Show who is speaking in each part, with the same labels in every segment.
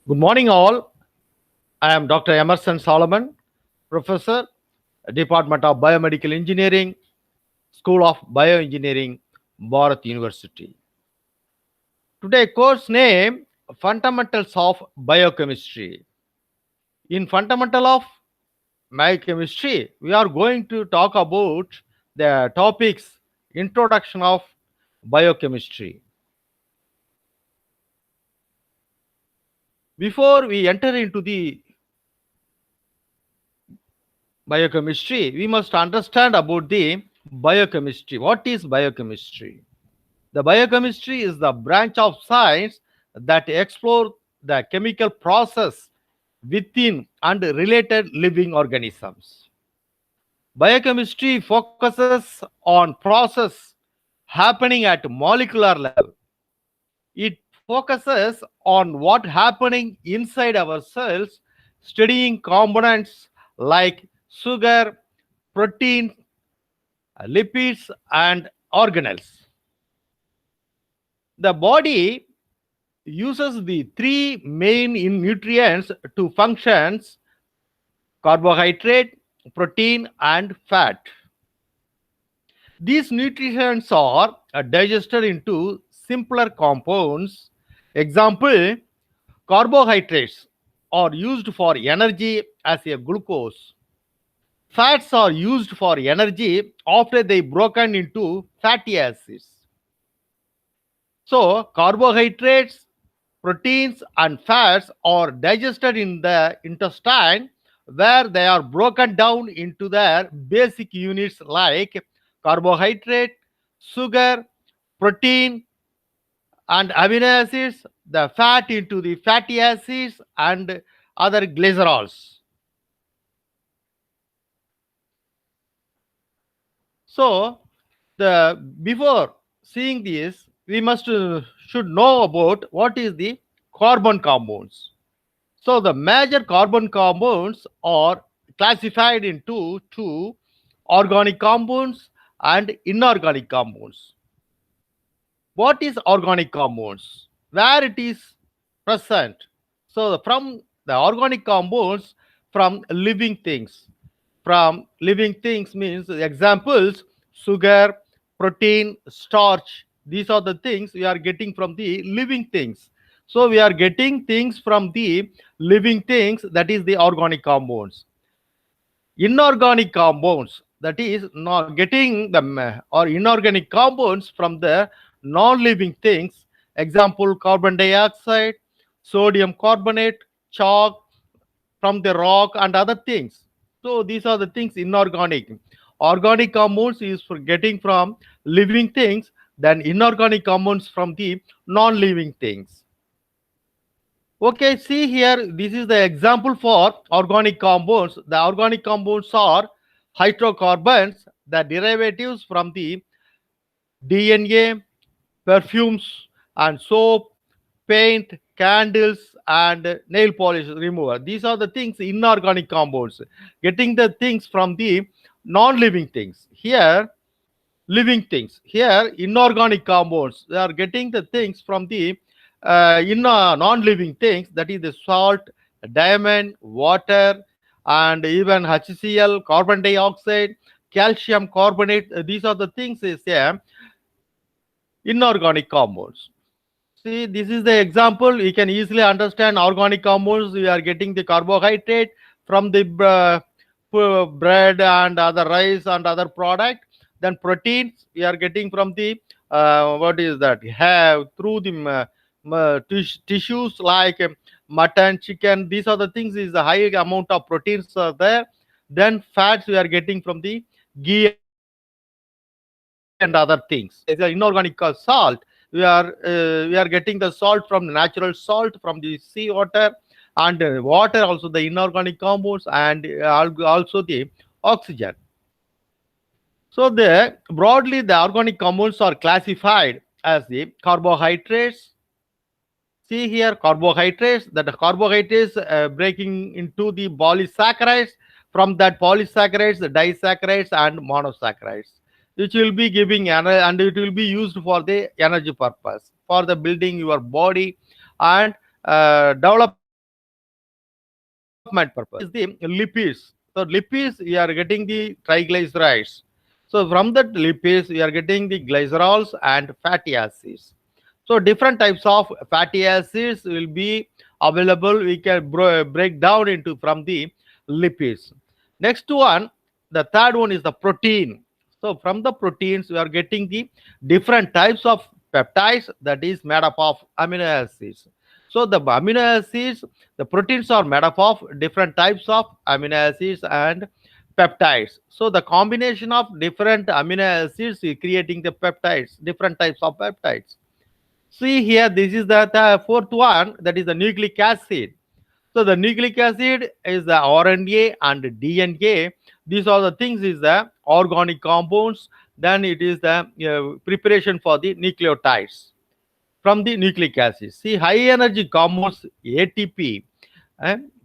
Speaker 1: Good morning, all. I am Dr. Emerson Solomon, Professor, Department of Biomedical Engineering, School of Bioengineering, Bharat University. Today, course name Fundamentals of Biochemistry. In Fundamental of Biochemistry, we are going to talk about the topics Introduction of Biochemistry. Before we enter into the biochemistry, we must understand about the biochemistry. What is biochemistry? The biochemistry is the branch of science that explore the chemical process within and related living organisms. Biochemistry focuses on process happening at molecular level. It focuses on what happening inside our cells, studying components like sugar, protein, lipids, and organelles. The body uses the three main nutrients to functions: carbohydrate, protein, and fat. These nutrients are digested into simpler compounds. Example: carbohydrates are used for energy as a glucose. Fats are used for energy after they broken into fatty acids. So carbohydrates, proteins, and fats are digested in the intestine, where they are broken down into their basic units like carbohydrate, sugar, protein, and amino acids, the fat into the fatty acids and other glycerols. So, the before seeing this, we must should know about what is the carbon compounds. So, the major carbon compounds are classified into two: organic compounds and inorganic compounds. What is organic compounds? Where it is present? So, from the organic compounds from living things. From living things means examples: sugar, protein, starch. These are the things we are getting from the living things. So we are getting things from the living things, that is the organic compounds. Inorganic compounds, that is not getting the or inorganic compounds from the non-living things. Example: carbon dioxide, sodium carbonate, chalk from the rock, and other things. So these are the things inorganic. Organic compounds is for getting from living things, then inorganic compounds from the non-living things. Okay, see here, this is the example for organic compounds. The organic compounds are hydrocarbons, the derivatives from the DNA, perfumes and soap, paint, candles, and nail polish remover. These are the things inorganic compounds, getting the things from the non-living things. Here, living things. Here, inorganic compounds. They are getting the things from the non-living things. That is the salt, diamond, water, and even HCl, carbon dioxide, calcium carbonate. These are the things is inorganic compounds. See, this is the example. You can easily understand organic compounds. We are getting the carbohydrate from the bread and other rice and other product. Then proteins we are getting from the what is that? Have through the tissues like mutton, chicken. These are the things. Is the high amount of proteins are there. Then fats we are getting from the ghee and other things. Is the inorganic salt. We are getting the salt from natural salt from the sea water, and water also the inorganic compounds, and also the oxygen. So the broadly the organic compounds are classified as the carbohydrates. See here, carbohydrates, that the carbohydrates breaking into the polysaccharides. From that polysaccharides, the disaccharides and monosaccharides, which will be giving and it will be used for the energy purpose, for the building your body and developing development purpose. Is the lipids. So lipids, we are getting the triglycerides. So from that lipids, we are getting the glycerols and fatty acids. So different types of fatty acids will be available. We can break down into from the lipids. Next one, the third one is the protein. So from the proteins, we are getting the different types of peptides that is made up of amino acids. So the amino acids, the proteins are made up of different types of amino acids and peptides. So the combination of different amino acids is creating the peptides, different types of peptides. See here, this is the fourth one, that is the nucleic acid. So the nucleic acid is the RNA and DNA. These are the things is the organic compounds. Then it is the preparation for the nucleotides from the nucleic acid. See, high energy compounds ATP.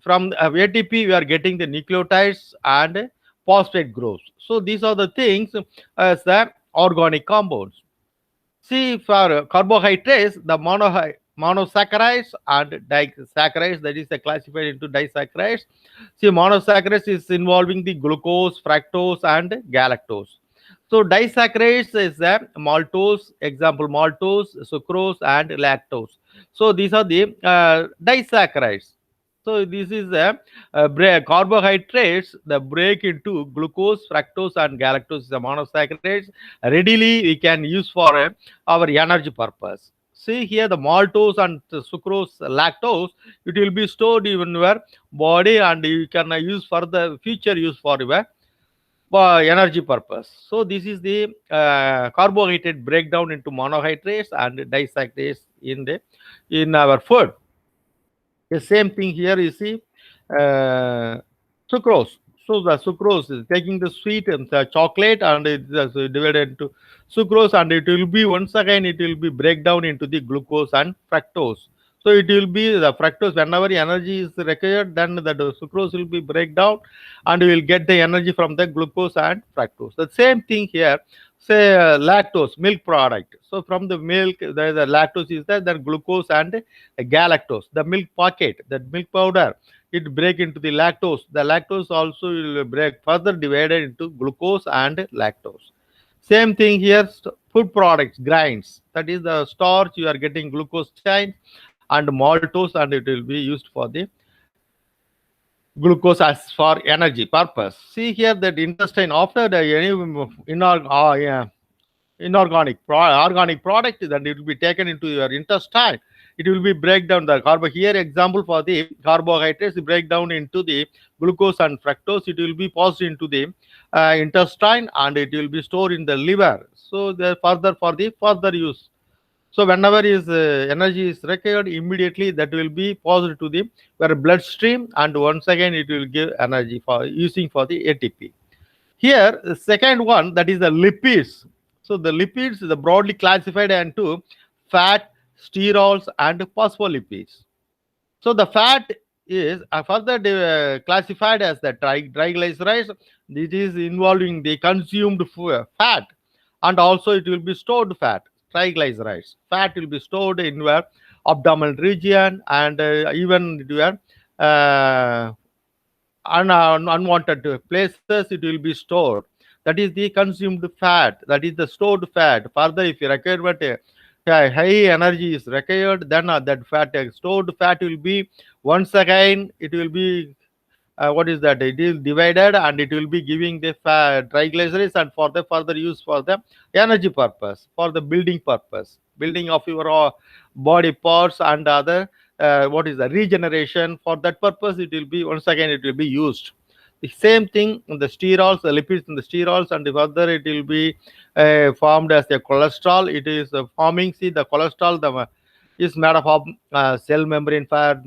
Speaker 1: From ATP, we are getting the nucleotides and phosphate groups. So these are the things as the organic compounds. See, for carbohydrates, the monosaccharides and disaccharides, that is classified into disaccharides. See, monosaccharides is involving the glucose, fructose, and galactose. So disaccharides is maltose, example maltose, sucrose, and lactose. So these are the disaccharides. So this is carbohydrates that break into glucose, fructose, and galactose is the monosaccharides. Readily we can use for our energy purpose. See here the maltose and the sucrose, lactose, it will be stored in your body and you can use for the future use for your energy purpose. So this is the carbohydrate breakdown into monohydrates and disaccharides in our food. The same thing here you see uh, sucrose. So the sucrose is taking the sweet and the chocolate and it is divided into sucrose and it will be once again it will be break down into the glucose and fructose. So it will be the fructose whenever energy is required, then the sucrose will be break down and we will get the energy from the glucose and fructose. The same thing here, say lactose, milk product. So from the milk, the lactose is there, then glucose and galactose, the milk packet, that milk powder, it break into the lactose. The lactose also will break further divided into glucose and lactose. Same thing here, food products, grains. That is the starch, you are getting glucose chain and maltose, and it will be used for the glucose as for energy purpose. See here that intestine after the organic product, then it will be taken into your intestine. It will be break down the carbo. Here example for the carbohydrates break down into the glucose and fructose. It will be passed into the intestine and it will be stored in the liver. So the further for the further use. So whenever is energy is required, immediately that will be passed to the your bloodstream, and once again it will give energy for using for the ATP. Here, the second one, that is the lipids. So the lipids is broadly classified into fat, sterols, and phospholipids. So the fat is further classified as the triglycerides. This is involving the consumed fat, and also it will be stored fat. Triglycerides. Fat will be stored in your abdominal region and even your unwanted places. It will be stored. That is the consumed fat. That is the stored fat. Further, if you require high energy is required, then that fat stored fat will be once again it will be what is that? It is divided and it will be giving the fat triglycerides and for the further use for the energy purpose, for the building purpose, building of your body parts and other what is the regeneration. For that purpose, it will be once again it will be used. The same thing in the sterols, the lipids in the sterols, and further it will be formed as a cholesterol. It is forming. See the cholesterol, is made up of cell membrane fat.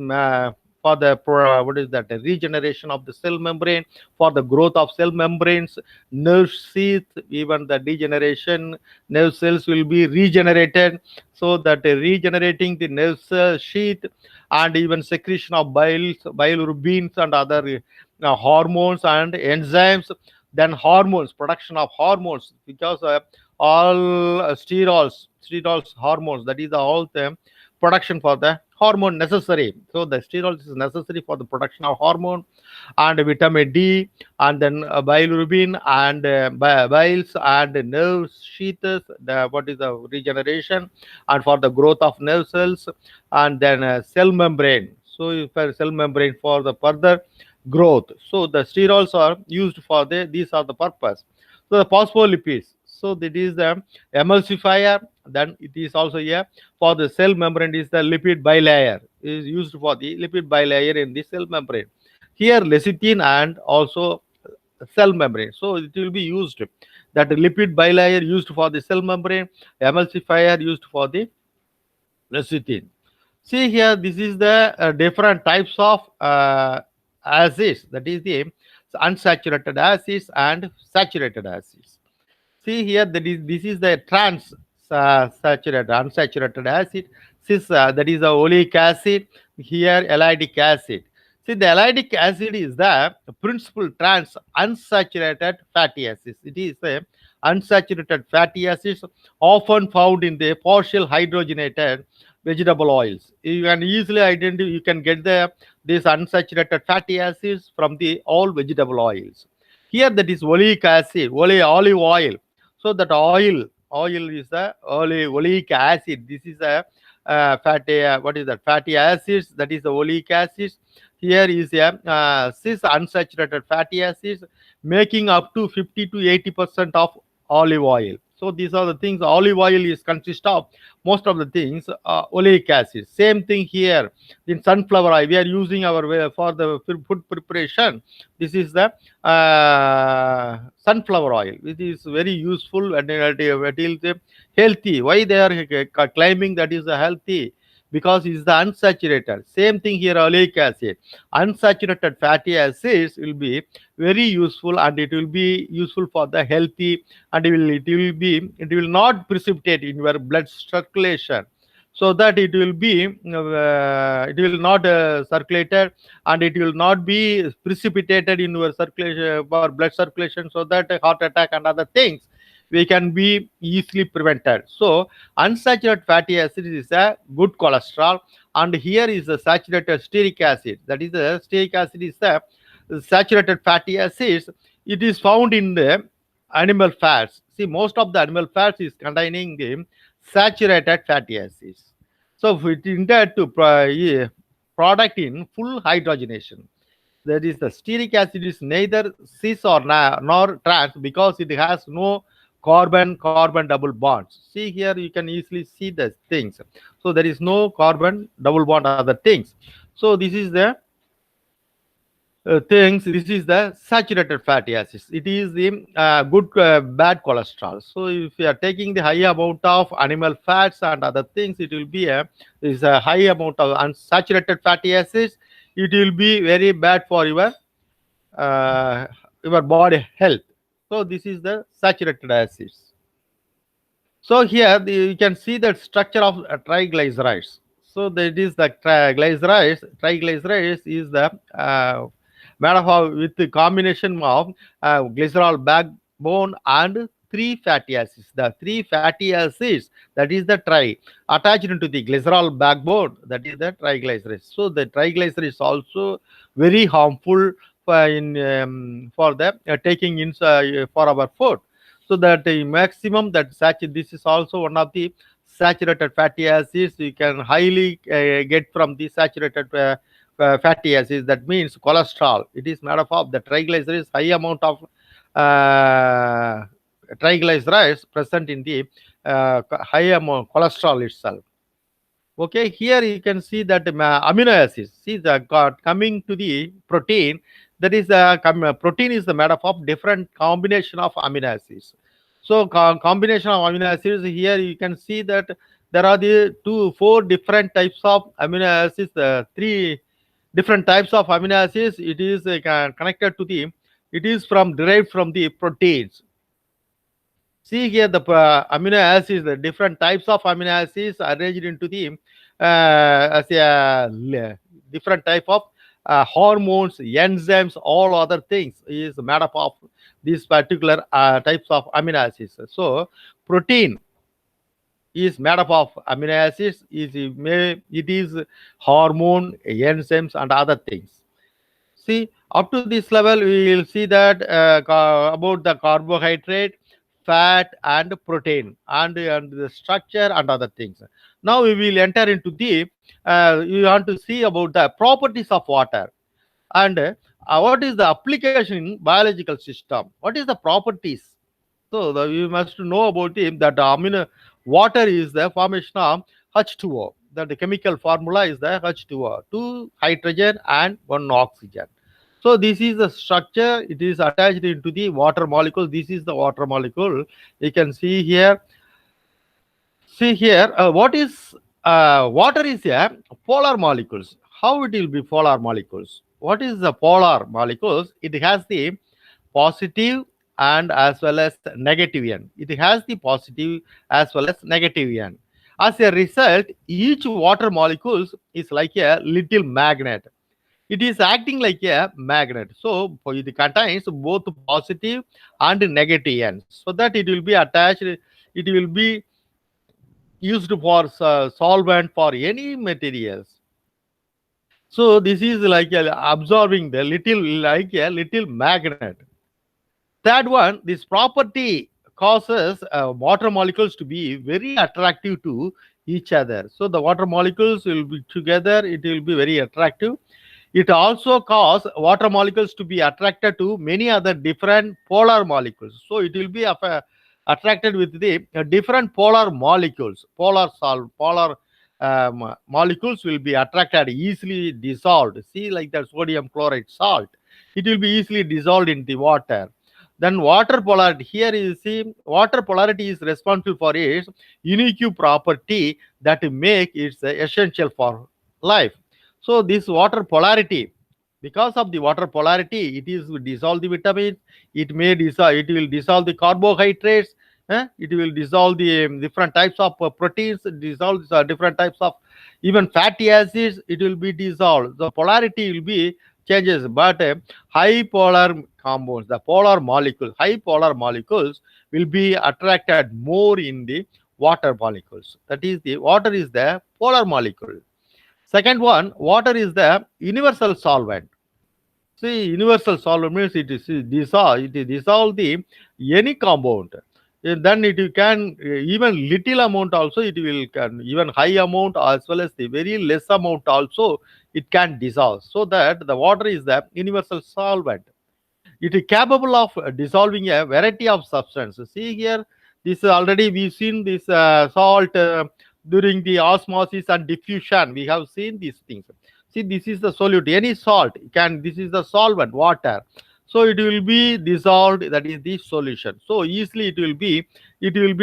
Speaker 1: For the what is that, regeneration of the cell membrane, for the growth of cell membranes, nerve sheath, even the degeneration, nerve cells will be regenerated. So that regenerating the nerve sheath and even secretion of bilirubins and other hormones and enzymes. Then hormones, production of hormones, because all sterols hormones, that is all the production for the hormone necessary. So the sterols is necessary for the production of hormone and vitamin D, and then bilirubin and biles and nerve sheaths. What is the regeneration and for the growth of nerve cells, and then cell membrane. So for cell membrane for the further growth. So the sterols are used for these are the purpose. So the phospholipids. So that is the emulsifier. Then it is also here for the cell membrane is the lipid bilayer is used for the lipid bilayer in the cell membrane. Here lecithin and also cell membrane. So it will be used that lipid bilayer used for the cell membrane, emulsifier used for the lecithin. See here, this is the different types of acids. That is the unsaturated acids and saturated acids. See here, this is the trans saturated, unsaturated acid. Cis, that is the oleic acid. Here, allydic acid. See, the allydic acid is the principal trans unsaturated fatty acids. It is the unsaturated fatty acids often found in the partial hydrogenated vegetable oils. You can easily identify. You can get these unsaturated fatty acids from the all vegetable oils. Here, that is oleic acid, olive oil. So that oil is the oleic acid. This is a fatty. What is that? Fatty acids. That is the oleic acids. Here is a cis unsaturated fatty acids, making up to 50 to 80% of olive oil. So these are the things. Olive oil is consist of most of the things. Oleic acid. Same thing here in sunflower oil. We are using our for the food preparation. This is the sunflower oil. It is very useful and it is healthy. Why they are claiming that is healthy? Because it is the unsaturated. Same thing here, oleic acid. Unsaturated fatty acids will be very useful and it will be useful for the healthy, and it will not precipitate in your blood circulation, so that it will not circulated and it will not be precipitated in your circulation or blood circulation, so that heart attack and other things we can be easily prevented. So unsaturated fatty acid is a good cholesterol, and here is the saturated stearic acid. That is the stearic acid is the saturated fatty acids. It is found in the animal fats. See, most of the animal fats is containing the saturated fatty acids. So if it intended to product in full hydrogenation. That is the stearic acid is neither cis or nor trans because it has no carbon double bonds. See here, you can easily see the things. So there is no carbon double bond other things. So this is the things. This is the saturated fatty acids. It is the good bad cholesterol. So if you are taking the high amount of animal fats and other things, it will be a high amount of unsaturated fatty acids. It will be very bad for your body health. So this is the saturated acids. So here you can see the structure of triglycerides. So that is the triglycerides. Triglycerides is the made of with the combination of glycerol backbone and three fatty acids. The three fatty acids, that is the attached into the glycerol backbone, that is the triglycerides. So the triglycerides is also very harmful for the taking in for our food. So that maximum that this is also one of the saturated fatty acids you can highly get from the saturated fatty acids. That means cholesterol. It is made up of the triglycerides, high amount of triglycerides present in the high amount cholesterol itself. Okay, here you can see that amino acids. See the coming to the protein. That is protein is the made up of different combination of amino acids. So combination of amino acids, here you can see that there are the four different types of amino acids, three different types of amino acids. It is connected to the, it is derived from the proteins. See here the amino acids, the different types of amino acids arranged into the as a different type of hormones, enzymes, all other things is made up of these particular types of amino acids. So protein is made up of amino acids. It is hormone, enzymes, and other things. See, up to this level, we will see that about the carbohydrate, fat, and protein, and the structure and other things. Now we will enter into the. You want to see about the properties of water and what is the application in biological system. What is the properties? So you must know about it that water is the formation of H2O. That the chemical formula is the H2O, two hydrogen and one oxygen. So this is the structure. It is attached into the water molecule. This is the water molecule. You can see here. See here. What is water is a polar molecules. How it will be polar molecules? What is the polar molecules? It has the positive and as well as negative ion. It has the positive as well as negative ion. As a result, each water molecules is like a little magnet. It is acting like a magnet. So it contains both positive and negative ions. So that it will be attached. It will be used for solvent for any materials. So this is like absorbing the little like a little magnet. Third one, this property causes water molecules to be very attractive to each other. So the water molecules will be together, it will be very attractive. It also causes water molecules to be attracted to many other different polar molecules. So it will be attracted with the different polar molecules. Polar molecules will be attracted, easily dissolved. See, like that sodium chloride salt, it will be easily dissolved in the water. Then water polarity. Here you see water polarity is responsible for its unique property that make it essential for life. So this water polarity, because of the water polarity, it is dissolve the vitamins. It may dissolve. It will dissolve the carbohydrates. It will dissolve the different types of proteins. Dissolve different types of even fatty acids. It will be dissolved. The polarity will be changes, but high polar compounds, the polar molecule, high polar molecules will be attracted more in the water molecules. That is the water is the polar molecule. Second one, water is the universal solvent. See, universal solvent means it is dissolve the any compound. Then it can even little amount also it will can even high amount as well as the very less amount also it can dissolve. So that the water is the universal solvent. It is capable of dissolving a variety of substances. See here, this already we've seen this salt during the osmosis and diffusion. We have seen these things. See, this is the solute. Any salt can. This is the solvent, water. So it will be dissolved. That is the solution. So easily it will be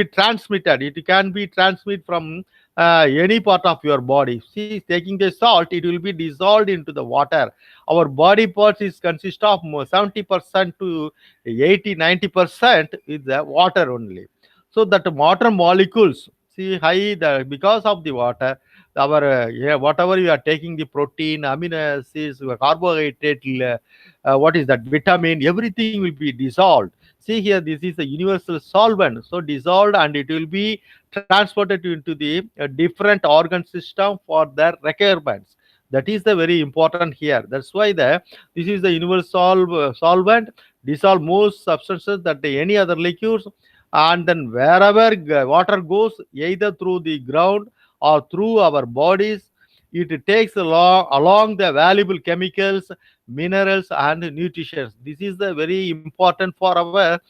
Speaker 1: transmitted. It can be transmitted from any part of your body. See, taking the salt, it will be dissolved into the water. Our body parts is consist of 70% to 80-90% is the water only. So that water molecules, see, high the because of the water, our yeah, whatever you are taking, the protein, amino acids, carbohydrate, what is that, vitamin, everything will be dissolved. See here, this is a universal solvent, so dissolved, and it will be transported into the different organ system for their requirements. That is the very important here. That's why the this is the universal solvent, dissolve most substances that any other liquids. And then wherever water goes, either through the ground or through our bodies, it takes along the valuable chemicals, minerals, and nutrition. This is the very important for our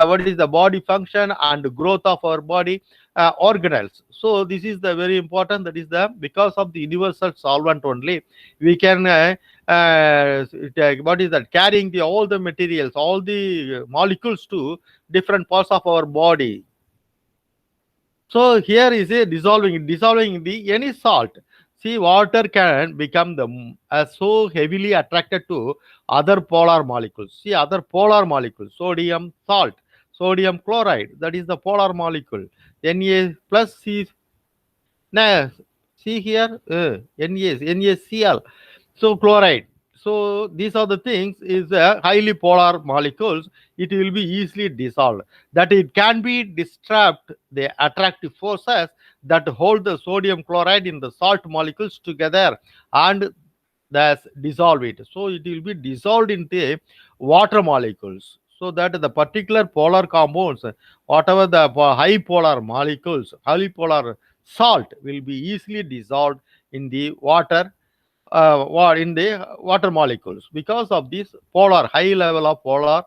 Speaker 1: what is the body function and growth of our body organelles. So this is the very important. That is the because of the universal solvent only we can what is that, carrying the all the materials, all the molecules to different parts of our body. So here is a dissolving the any salt. See, water can become so heavily attracted to other polar molecules. See, other polar molecules, sodium salt, sodium chloride. That is the polar molecule. Na plus C. Nah, see here, NaCl. So chloride. So these are the things is highly polar molecules. It will be easily dissolved. That it can be disrupt the attractive forces that hold the sodium chloride in the salt molecules together and thus dissolve it. So it will be dissolved into water molecules. So that the particular polar compounds, whatever the high polar molecules, high polar salt will be easily dissolved in the water, in the water molecules, because of this polar high level of polar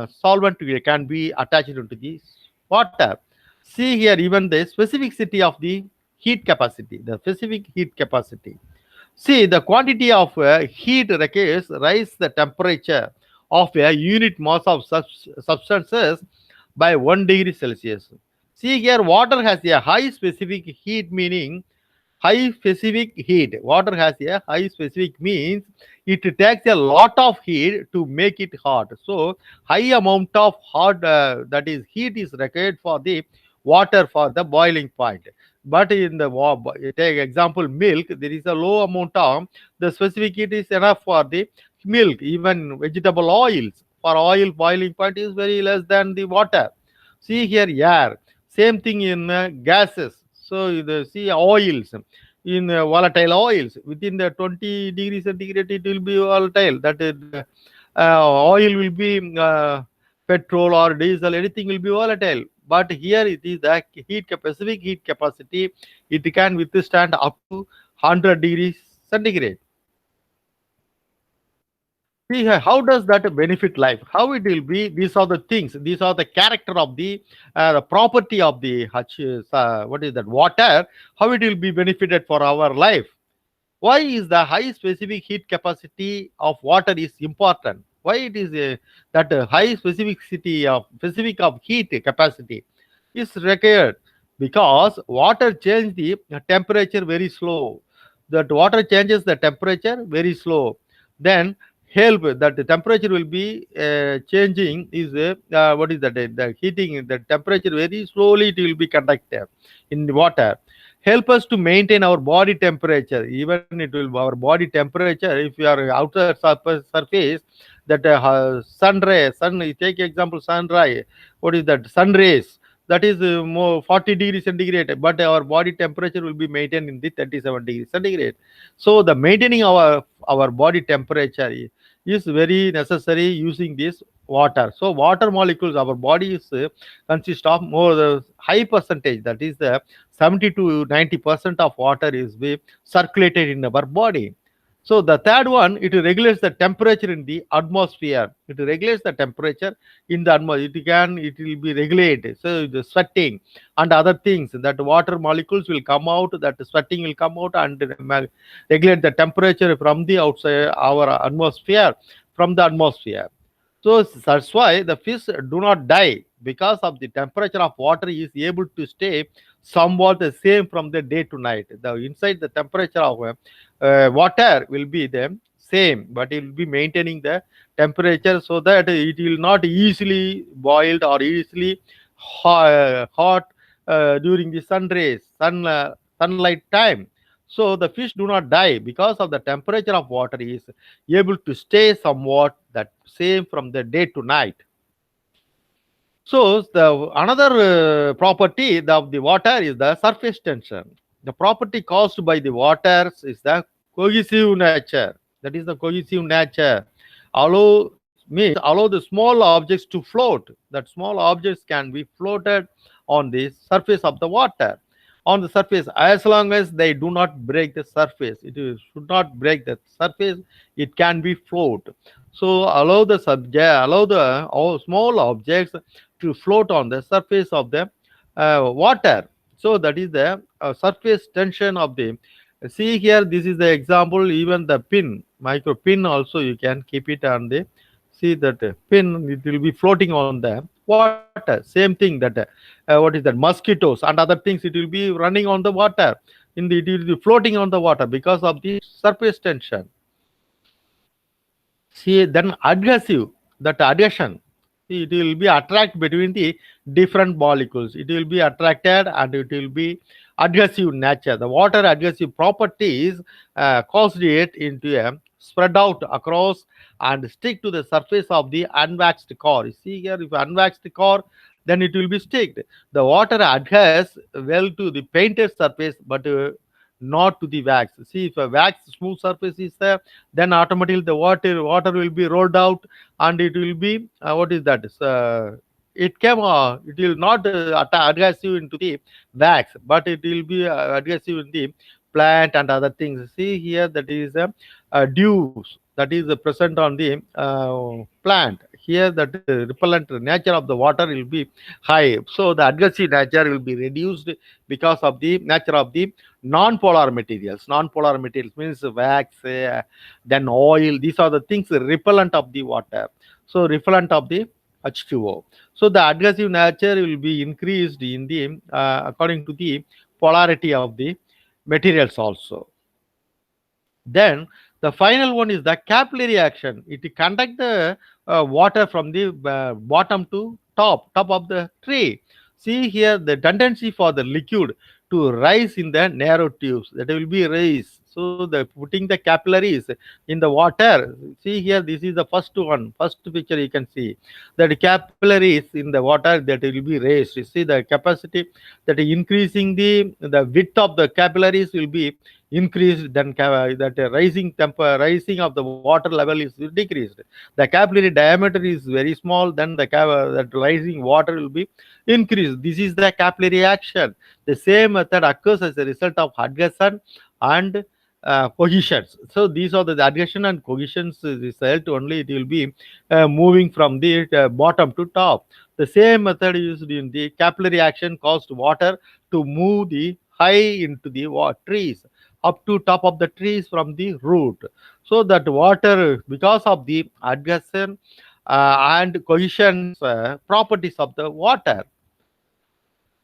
Speaker 1: solvent can be attached into the water. See here, even the specificity of the heat capacity, the specific heat capacity. See, the quantity of heat requires rise the temperature of a unit mass of substances by 1 degree Celsius. See here, water has a high specific heat, meaning high specific heat. Water has a high specific means it takes a lot of heat to make it hot. So high amount of hot, that is heat, is required for the water for the boiling point. But in the take example milk, there is a low amount of the specific heat is enough for the milk. Even vegetable oils, for oil boiling point is very less than the water. See here air, same thing in gases. So the see oils, in volatile oils within the 20 degrees centigrade it will be volatile. That is, oil will be petrol or diesel, anything will be volatile. But here it is the specific heat capacity. It can withstand up to 100 degrees centigrade. See how does that benefit life? How it will be? These are the things. These are the character of the property of the what is that water? How it will be benefited for our life? Why is the high specific heat capacity of water is important? Why it is that high specific of heat capacity is required? Because water change the temperature very slow. That water changes the temperature very slow. Then help that the temperature will be changing is what is that, the heating the temperature very slowly it will be conducted in the water, help us to maintain our body temperature. Even it will our body temperature, if you are outer surface, that sun ray, sun, you take example sunrise, what is that, sun rays, that is more 40 degrees centigrade, but our body temperature will be maintained in the 37 degrees centigrade. So the maintaining our body temperature is very necessary using this water. So water molecules, our body is consist of more the high percentage, that is the 70 to 90% of water is be circulated in our body. So the third one, it regulates the temperature in the atmosphere. It regulates the temperature in the atmosphere. It will be regulated. So the sweating and other things, that water molecules will come out, that sweating will come out and regulate the temperature from the outside our atmosphere, from the atmosphere. So that's why the fish do not die, because of the temperature of water is able to stay somewhat the same from the day to night. The inside the temperature of water will be the same, but it will be maintaining the temperature so that it will not easily boiled or easily hot during the sun rays, sunlight time. So the fish do not die because of the temperature of water is able to stay somewhat that same from the day to night. So the another property of the water is the surface tension. The property caused by the waters is the cohesive nature. That is the cohesive nature. Allow means allow the small objects to float. That small objects can be floated on the surface of the water. On the surface, as long as they do not break the surface, should not break the surface. It can be float. So allow the all small objects to float on the surface of the water. So that is the surface tension of the. See here, this is the example. Even the pin, micro pin, also you can keep it on the. See that pin, it will be floating on the water. Same thing that what is that, mosquitoes and other things, it will be running on the water. It will be floating on the water because of the surface tension. See, then adhesive, that adhesion, see, it will be attract between the different molecules. It will be attracted and it will be adhesive nature. The water adhesive properties cause it into a spread out across and stick to the surface of the unwaxed core. You see here, if unwaxed core, then it will be sticked. The water adheres well to the painted surface, but not to the wax. See, if a wax smooth surface is there, then automatically the water will be rolled out, and it will be what is that? It will not adhesive into the wax, but it will be adhesive in the plant and other things. See here, that is dews that is present on the plant. Here, that repellent nature of the water will be high, so the adhesive nature will be reduced because of the nature of the non-polar materials. Non-polar materials means wax, then oil. These are the things repellent of the water. So repellent of the H2O. So the adhesive nature will be increased in the according to the polarity of the materials also. Then the final one is the capillary action. It conduct the water from the bottom to top of the tree. See here the tendency for the liquid to rise in the narrow tubes, that will be raised. So the putting the capillaries in the water. See here, this is the first one, first picture you can see that capillaries in the water that will be raised. You see the capacity that increasing the width of the capillaries will be increased, then that rising of the water level is decreased. The capillary diameter is very small, then that rising water will be increased. This is the capillary action. The same method occurs as a result of adhesion and cohesions. So these are the adhesion and cohesions result only. It will be moving from the bottom to top. The same method used in the capillary action caused water to move the high into the trees, up to top of the trees from the root. So that water, because of the adhesion and cohesion properties of the water.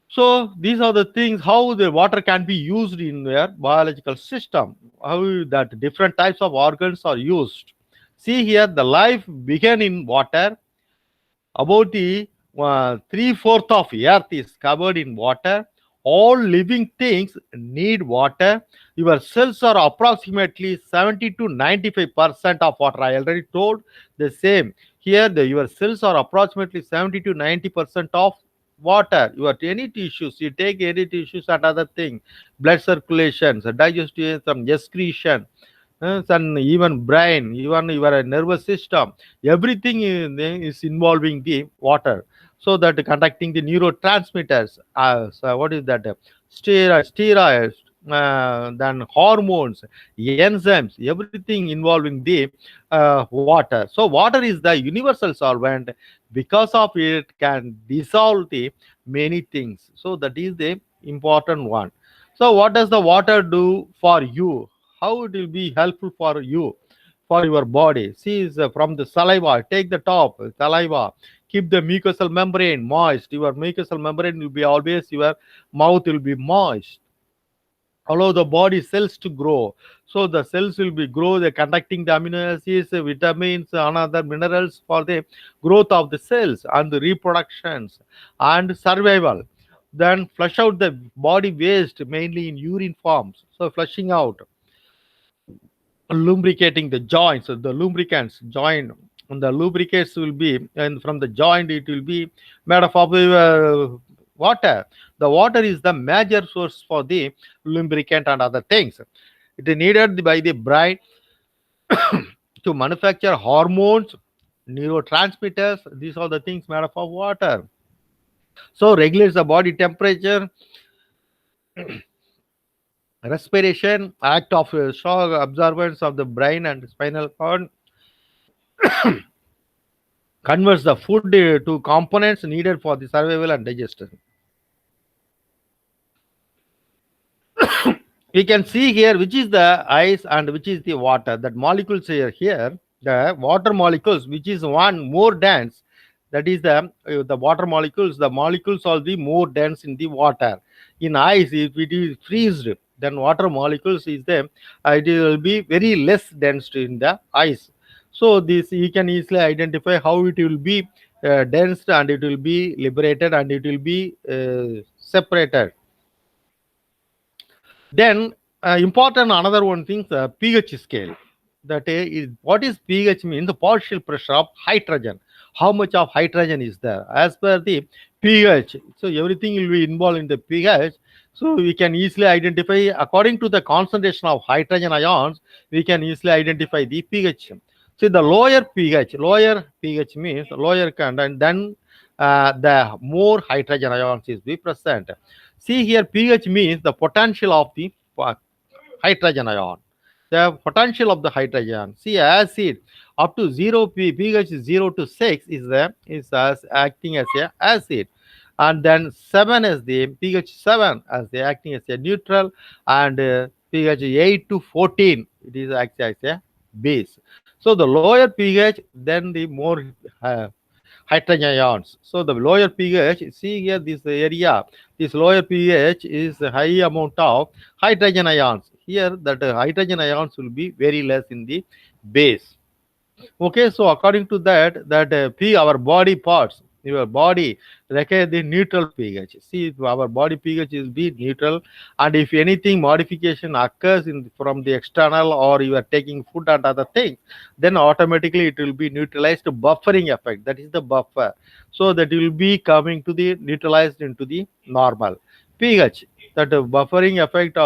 Speaker 1: So these are the things how the water can be used in their biological system, how that different types of organs are used. See here, the life began in water. About the three-fourths of earth is covered in water. All living things need water. Your cells are approximately 70 to 95% of water. I already told the same. Here, your cells are approximately 70 to 90% of water. Your any tissues, you take any tissues and other thing, blood circulation, digestion, some excretion, and even brain, even your nervous system, everything is involving the water. So that conducting the neurotransmitters, so what is that? Steroids, then hormones, enzymes, everything involving the water. So water is the universal solvent. Because of it, can dissolve the many things. So that is the important one. So what does the water do for you? How it will be helpful for you, for your body? See, is from the saliva. Take the top saliva. Keep the mucosal membrane moist. Your mucosal membrane will be always, your mouth will be moist. Allow the body cells to grow. So the cells will be grow. They're conducting the amino acids, vitamins, and other minerals for the growth of the cells and the reproductions and survival. Then flush out the body waste mainly in urine forms. So flushing out, lubricating the joints. So the lubricants joint, and the lubricates will be, and from the joint it will be made of water. The water is the major source for the lubricant and other things. It is needed by the brain to manufacture hormones, neurotransmitters. These are the things made up of water. So regulates the body temperature, respiration, act of shock absorbance of the brain and spinal cord, converts the food to components needed for the survival and digestion. We can see here which is the ice and which is the water. That molecules here, the water molecules, which is one more dense. That is the water molecules. The molecules are the more dense in the water. In ice, if it is freezed, then water molecules is the it will be very less dense in the ice. So this you can easily identify how it will be dense, and it will be liberated, and it will be separated. Then important another one thing, pH scale. That is what is pH means? The partial pressure of hydrogen. how much of hydrogen is there as per the pH. So everything will be involved in the pH. So we can easily identify according to the concentration of hydrogen ions. We can easily identify the pH. See the lower pH means lower content, then the more hydrogen ions is be present. See here, pH means the potential of the hydrogen ion. The potential of the hydrogen. See, acid up to pH 0 to 6 is the is as acting as a acid, and then 7 is the pH 7 as the acting as a neutral, and pH 8 to 14 it is acting as a base. So the lower pH, then the more uh, hydrogen ions. So the lower pH, see here this area, this lower pH is a high amount of hydrogen ions. Here that hydrogen ions will be very less in the base. Okay, so according to that, our body parts, your body require the neutral pH. See, if our body pH is be neutral, and if anything modification occurs from the external, or you are taking food and other things, then automatically it will be neutralized to buffering effect. That is the buffer. So that will be coming to the neutralized into the normal pH. That buffering effect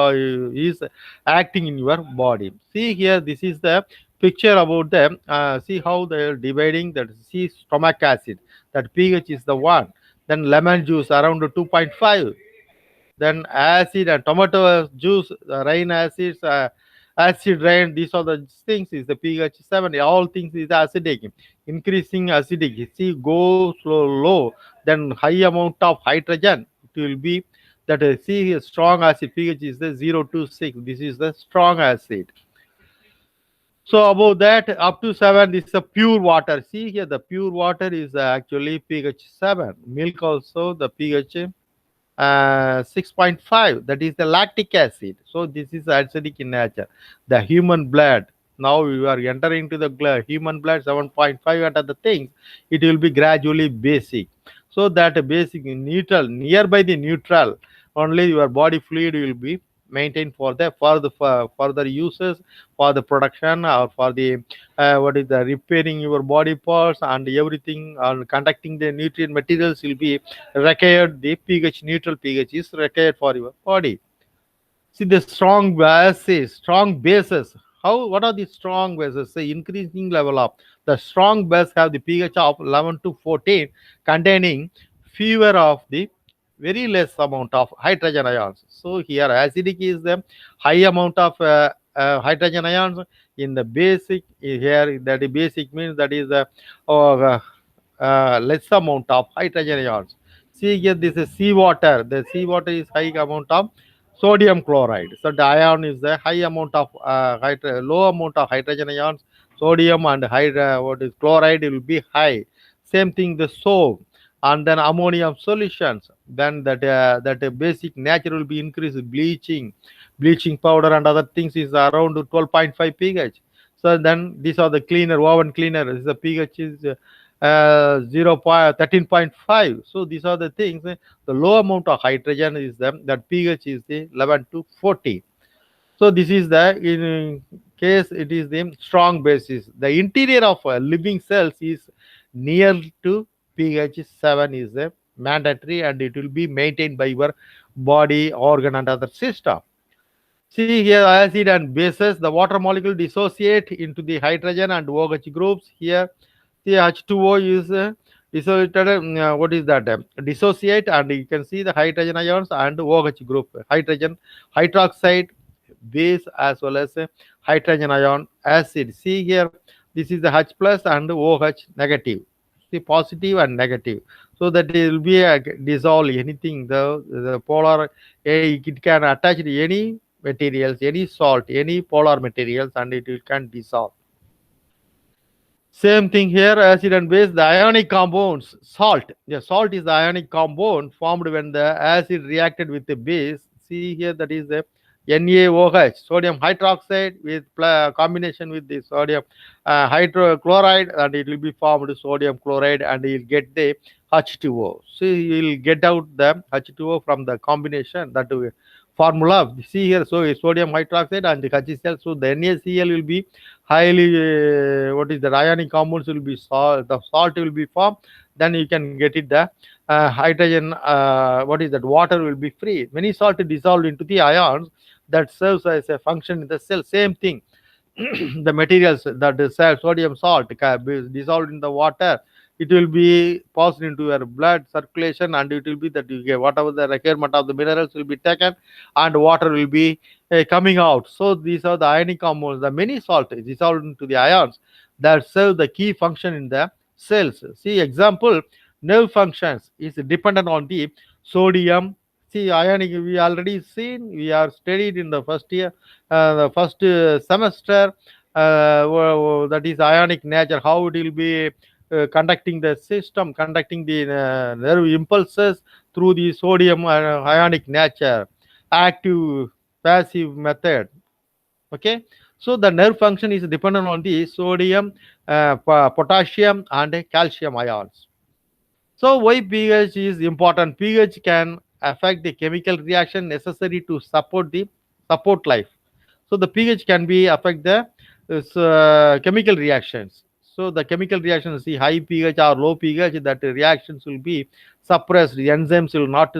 Speaker 1: is acting in your body. See here, this is the picture about them. See how they are dividing that. See stomach acid, that pH is the one. Then lemon juice around 2.5. Then acid and tomato juice, rain acids, acid rain. These are the things is the pH 7. All things is acidic, increasing acidic. See go slow low, then high amount of hydrogen. It will be that see strong acid pH is the 0 to 6. This is the strong acid. So above that, up to 7, this is a pure water. See here, the pure water is actually pH 7. Milk also the pH 6.5. That is the lactic acid. So this is acidic in nature. The human blood. Now we are entering to the human blood 7.5 and other things. It will be gradually basic. So that basic neutral, nearby the neutral, only your body fluid will be maintained for further uses, for the production, or for the what is the repairing your body parts and everything, and conducting the nutrient materials will be required. The pH neutral pH is required for your body. See the strong bases. How what are the strong bases? The increasing level of the strong base have the pH of 11 to 14, containing fewer of the very less amount of hydrogen ions. So here acidic is the high amount of hydrogen ions. In the basic here, that is basic means that is less amount of hydrogen ions. See here, this is seawater. The seawater is high amount of sodium chloride. So the ion is the high amount of low amount of hydrogen ions. Sodium and what is chloride will be high. Same thing the soap, and then ammonium solutions. Then that basic nature will be increased. Bleaching powder and other things is around 12.5 pH. So then these are the cleaner, oven cleaner. The pH is 13.5. So these are the things. The low amount of hydrogen is that pH is the 11 to 40. So this is the in case it is the strong basis. The interior of living cells is near to pH 7 is mandatory, and it will be maintained by your body, organ and other system. See here, acid and bases. The water molecule dissociate into the hydrogen and OH groups. Here, see H2O is dissociated. What is that? Dissociate, and you can see the hydrogen ions and OH group. Hydrogen hydroxide base as well as hydrogen ion acid. See here, this is the H plus and OH negative. See positive and negative. So that it will be a dissolve anything. The polar, it can attach to any materials, any salt, any polar materials, and it can dissolve. Same thing here, acid and base, the ionic compounds, salt. Yeah, salt is the ionic compound formed when the acid reacted with the base. See here, that is the NaOH, sodium hydroxide with combination with the sodium hydrochloride, and it will be formed sodium chloride, and you'll get the H2O. So you will get out the H2O from the combination that formula. See here, so sodium hydroxide and the HCl. So the NaCl will be highly what is the ionic compounds will be salt. The salt will be formed. Then you can get it the hydrogen. What is that? Water will be free. Many salt dissolved into the ions that serves as a function in the cell. Same thing. The materials that is sodium salt be dissolved in the water, it will be passed into your blood circulation, and it will be that you get whatever the requirement of the minerals will be taken, and water will be coming out. So these are the ionic compounds. The many salt is dissolved into the ions that serve the key function in the cells. See example, nerve functions is dependent on the sodium. See ionic, we already seen, we are studied in the first year, the first semester, that is ionic nature, how it will be conducting the system, conducting the nerve impulses through the sodium ionic nature, active passive method. Okay, so the nerve function is dependent on the sodium, potassium and calcium ions. So why pH is important? pH can affect the chemical reaction necessary to support life. So the pH can be affect the chemical reactions. So the chemical reactions, see high pH or low pH, that reactions will be suppressed. The enzymes will not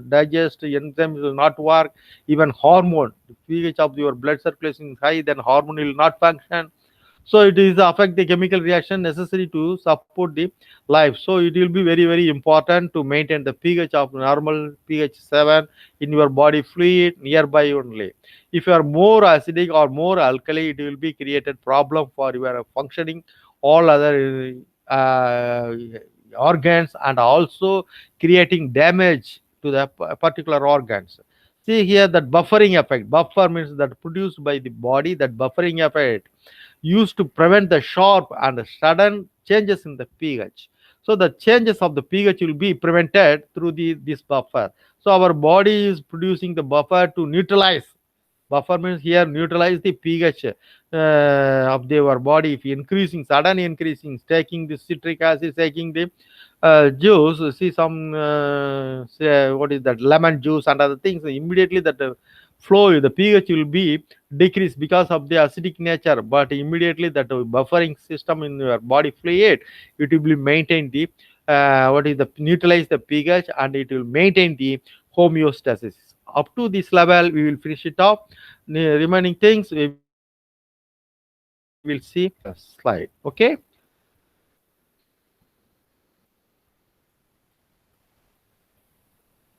Speaker 1: digest. Enzymes will not work. Even hormone, the pH of your blood circulation is high, then hormone will not function. So it is affect the chemical reaction necessary to support the life. So it will be very very important to maintain the pH of normal pH 7 in your body fluid nearby only. If you are more acidic or more alkali, it will be created problem for your functioning all other organs, and also creating damage to the particular organs. See here that buffering effect. Buffer means that produced by the body, that buffering effect used to prevent the sharp and sudden changes in the pH. So the changes of the pH will be prevented through this buffer. So our body is producing the buffer to neutralize. Buffer means here neutralize the pH of our body. If increasing, sudden increasing, taking the citric acid, taking the juice, see some say, what is that, lemon juice and other things, immediately that flow, the pH will be decreased because of the acidic nature, but immediately that buffering system in your body fluid, it will be maintain the what is the neutralize the pH, and it will maintain the homeostasis. Up to this level we will finish it off. The remaining things we will see in the next slide. Okay.